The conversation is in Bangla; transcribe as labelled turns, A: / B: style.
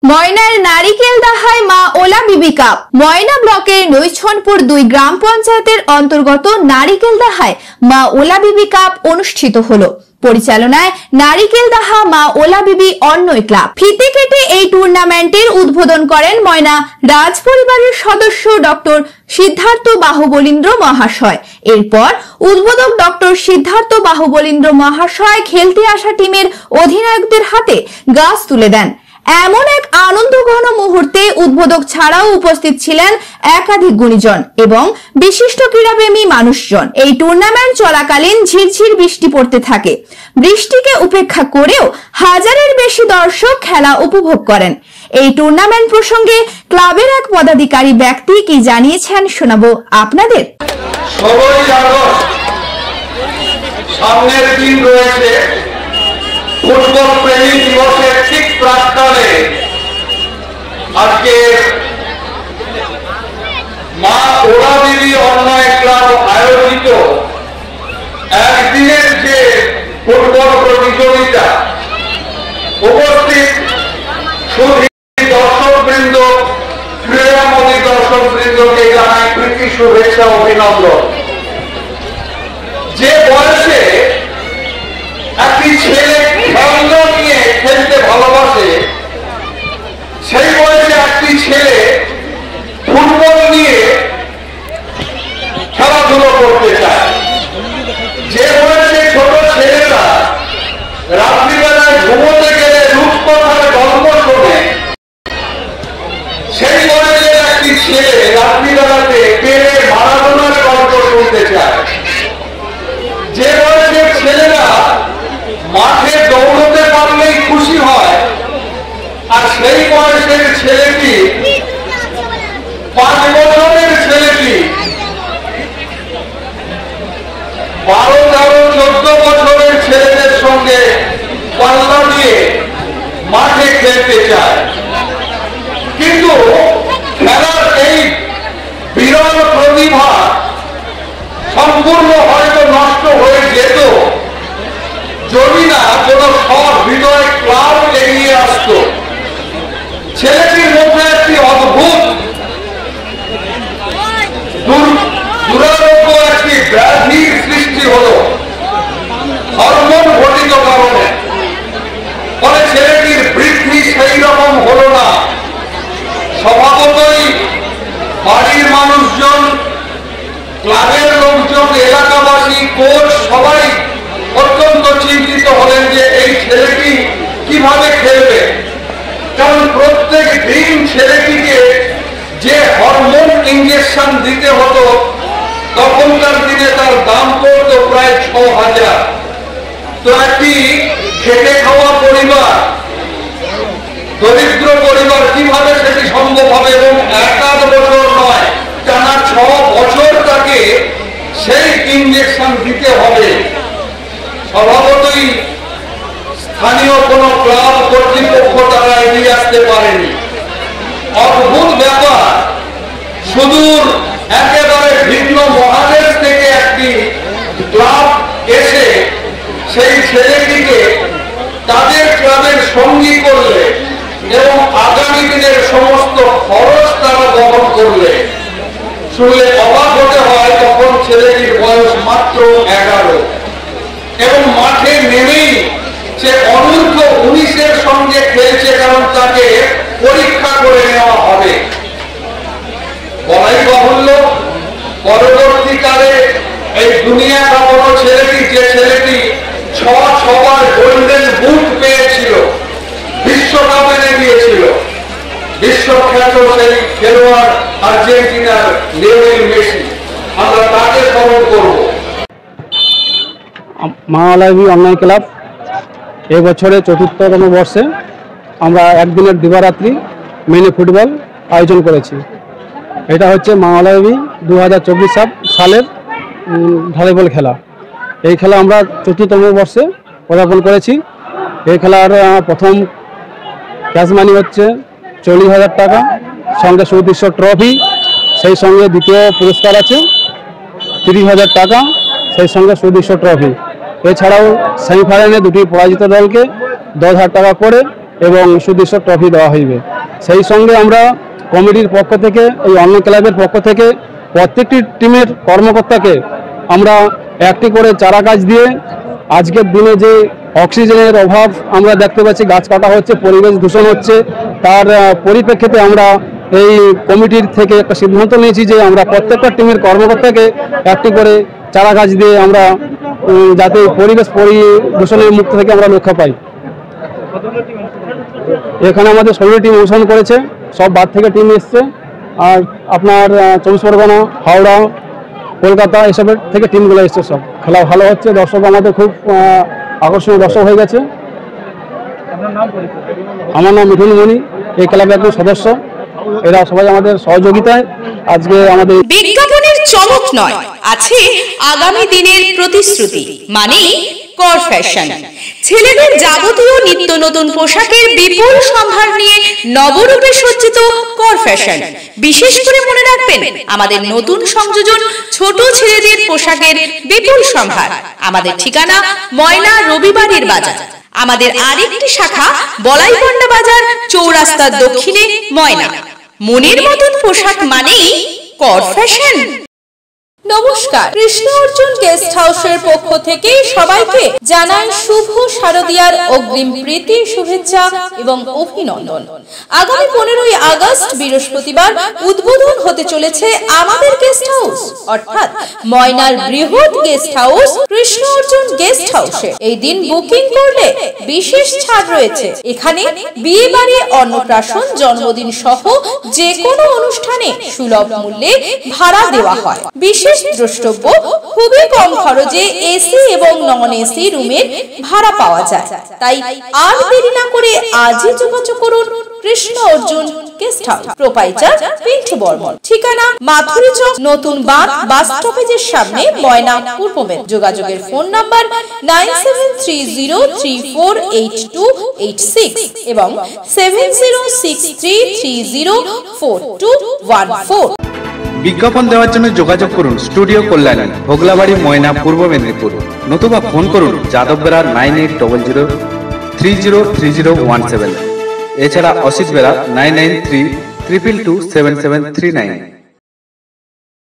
A: ময়নার নারিকেলদাহায় মা ওলা বিবি কাপ। ময়না ব্লকের নৈছনপুর 2 গ্রাম পঞ্চায়েতের অন্তর্গত নারিকেলদাহায় মা ওলা বিবি কাপ অনুষ্ঠিত হলো। পরিচালনায় নারিকেলদাহা মা ওলা বিবি অন্নয় ক্লাব। ফিতে কেটে এই টুর্নামেন্টের উদ্বোধন করেন ময়না রাজ পরিবারের সদস্য ডক্টর সিদ্ধার্থ বাহুবলীন্দ্র মহাশয়। এরপর উদ্বোধক ডক্টর সিদ্ধার্থ বাহুবলীন্দ্র মহাশয় খেলতে আসা টিমের অধিনায়কদের হাতে গাছ তুলে দেন। এমন এক আনন্দঘন মুহূর্তে উদ্বোধক ছাড়াও উপস্থিত ছিলেন একাধিক গুণীজন এবং বিশিষ্ট ক্রীড়াপ্রেমী মানুষজন। এই টুর্নামেন্ট চলাকালীন ঝিরঝির বৃষ্টি পড়তে থাকে। বৃষ্টিকে উপেক্ষা করেও হাজারের বেশি দর্শক খেলা উপভোগ করেন। এই টুর্নামেন্ট প্রসঙ্গে ক্লাবের এক পদাধিকারী ব্যক্তি কি জানিয়েছেন শোনাবো আপনাদের।
B: সামনের দিন রয়েছে ফুটবল প্রেমী দিবসের ঠিক প্রাক্কালে আজকে মা ওলা বিবি অন্নয় ক্লাব আয়োজিত একদিনের যে ফুটবল প্রতিযোগিতা, উপস্থিত দর্শকবৃন্দ, ক্রীড়ামোদী দর্শকবৃন্দকে জানাই প্রীতি শুভেচ্ছা অভিনন্দন। যে বয়সে একটি ছেলে খেলনা নিয়ে খেলতে ভালোবাসে, সেই বয়সে একটি ছেলে ফুটবল নিয়ে খেলাধুলো করতে চায়। যে বয়সে ছোট ছেলেরা রাত্রিবেলায় ঘুমোতে গেলে রূপকথার গল্প শোনে, সেই বয়সের একটি ছেলে রাত্রিবেলাতে পেলে মারাদোনার গল্প শুনতে চায়। যে বয়সের ছেলেরা মাঠে দৌড়তে পারলেই খুশি হয়, আর সেই বয়সের ছেলেটি 5 বছরের ছেলেটি 12, 13, 14 বছরের ছেলেদের সঙ্গে পাল্লা দিয়ে মাঠে খেলতে চায়। কিন্তু খেলার এই বিরল প্রতিভা সম্পূর্ণ হয়তো নষ্ট হয়ে যেত যদি না কোন সহৃদয় ক্লাব এগিয়ে আসত। ছেলেটির মধ্যে একটি অদ্ভুত দুরারোগ্য একটি ব্যাধির সৃষ্টি হল হরমোন ঘটিত কারণে। ফলে ছেলেটির বৃদ্ধি সেই রকম হল না। স্বভাবতই বাড়ির মানুষজন, ক্লাবের লোকজন, এলাকাবাসী, কোচ সবাই অত্যন্ত চিন্তিত হলেন যে এই ছেলেটি কিভাবে খেলবে। কারণ প্রত্যেক দিন ছেলেটিকে যে হরমোন ইঞ্জেকশন দিতে হতো, তখনকার দিনে তার দাম পড়ত প্রায় 6000। তো একটি খেটে খাওয়া পরিবার, দরিদ্র পরিবার কিভাবে সেটি সম্ভব হবে? এবং 1-8 বছর নয়, টানা 6 বছর তাকে সেই ইঞ্জেকশন দিতে হবে। স্বভাবতই স্থানীয় কোন ক্লাব কর্তৃপক্ষ তারা এগিয়ে আসতে পারেনি। অদ্ভুত ব্যাপার, সুদূর একেবারে ভিন্ন মহাদেশ থেকে একটি ক্লাব এসে সেই ছেলেটিকে তাদের ক্লাবের সঙ্গী করলে এবং আগামী দিনের সমস্ত খরচ তারা বহন করলে। শুনলে অবাক হতে হয়, তখন ছেলেটির বয়স মাত্র 11 এবং মাঠে নেমেই সে অনূর্ধ্ব 19-এর সঙ্গে খেলছে, কারণ তাকে পরীক্ষা করে নেওয়া হবে। বলাই বাহুল্য, পরবর্তীকালে এই দুনিয়া কাঁপানো ছেলেটি, যে ছেলেটি 6বার গোল্ডেন বুট পেয়েছিল, বিশ্বকাপ এনে দিয়েছিল, বিশ্বখ্যাত সেই খেলোয়াড় আর্জেন্টিনার লিওনেল মেসি, আমরা তাকে স্মরণ করব।
C: মা ওলা বিবি অন্নয় ক্লাব এই বছরে ৪র্থতম বর্ষে আমরা একদিনের দিবারাত্রি মিনি ফুটবল আয়োজন করেছি। এটা হচ্ছে মা ওলা বিবি 2024 সালের ভলিবল খেলা। এই খেলা আমরা ৪র্থতম বর্ষে পদার্পণ করেছি। এই খেলার প্রথম ক্যাশ মানি হচ্ছে 40,000 টাকা, সঙ্গে সুদৃশ্য ট্রফি, সেই সঙ্গে দ্বিতীয় পুরস্কার আছে 30,000 টাকা, সেই সঙ্গে সুদৃশ্য ট্রফি। এছাড়াও সেমিফাইনালে 2টি পরাজিত দলকে 10,000 টাকা করে এবং সুদৃশ্য ট্রফি দেওয়া হইবে। সেই সঙ্গে আমরা কমিটির পক্ষ থেকে, এই অন্য ক্লাবের পক্ষ থেকে প্রত্যেকটি টিমের কর্মকর্তাকে আমরা একটি করে চারা গাছ দিয়ে, আজকের দিনে যে অক্সিজেনের অভাব আমরা দেখতে পাচ্ছি, গাছ কাটা হচ্ছে, পরিবেশ দূষণ হচ্ছে, তার পরিপ্রেক্ষিতে আমরা এই কমিটির থেকে একটা সিদ্ধান্ত নিয়েছি যে আমরা প্রত্যেকটা টিমের কর্মকর্তাকে একটি করে চারা গাছ দিয়ে আমরা যাতে পরিবেশ দূষণের মুক্ত থেকে আমরা রক্ষা পাই। এখানে আমাদের 16টি টিম অংশগ্রহণ করেছে, সব বাদ থেকে টিম এসছে। আর আপনার 24 পরগনা, হাওড়া, কলকাতা এসবের থেকে টিমগুলো এসছে। সব খেলা ভালো হচ্ছে, দর্শক আমাদের খুব আকর্ষণীয় দর্শক হয়ে গেছে। আমার নাম মিঠুন মণি, এই ক্লাবের একজন সদস্য। এরা সবাই আমাদের সহযোগিতায় আজকে আমাদের
D: বিজ্ঞাপনের চমক নয়, আছে আগামী দিনের প্রতিশ্রুতি, মানে কর ফ্যাশন। ছেলেদের যাবতীয় নিত্য নতুন পোশাকের বিপুল সম্ভার নিয়ে নবরূপে সজ্জিত কর ফ্যাশন। বিশেষ করে মনে রাখবেন, আমাদের নতুন সংযোজন ছোট ছেলেদের পোশাকের বিপুল সম্ভার। আমাদের ঠিকানা ময়না রবিবারের বাজার। আমাদের আরেকটি শাখা বলাইপন্ডা বাজার, চৌরাস্তার দক্ষিণে ময়না। মনের মতন পোশাক মানেই কর ফ্যাশন। নমস্কার, কৃষ্ণ অর্জুন গেস্ট হাউসের পক্ষ থেকে সবাইকে জানাই শুভ শারদীয়ার অগ্রিম প্রীতি, শুভেচ্ছা এবং অভিনন্দন। আগামী 15ই আগস্ট বৃহস্পতিবার উদ্বোধন হতে চলেছে আমাদের গেস্ট হাউস, অর্থাৎ ময়নার বৃহৎ guest house Krishna Arjun guest হাউসে। এই দিন বুকিং করলে বিশেষ ছাড় রয়েছে। এখানে বিয়ে বাড়ি, অন্নপ্রাশন, জন্মদিন সহ যে কোনো অনুষ্ঠানে সুলভ মূল্যে ভাড়া দেওয়া হয়। বিশেষ দ্রষ্টব্য, খুবই কম খরচে এসি এবং নন এসি রুমের ভাড়া পাওয়া যায়। তাই আর দেরি না করে আজই যোগাযোগ করুন Krishna Arjun guest house, proprietor Pintu Barman. ঠিকানা মাথুরি চক, নতুন বাস স্টপেজের সামনে, ময়না, পূর্ব মেদিনীপুর। যোগাযোগের ফোন নাম্বার 9730348286 এবং 7063304214।
E: বিজ্ঞাপন দেওয়ার জন্য যোগাযোগ করুন স্টুডিও কল্যাণী, ভোগলাবাড়ি, ময়না, পূর্ব মেদিনীপুর। নতুবা ফোন করুন যাদববেড়া 9800303017। এছাড়া অসিত বেড়া 9932227739।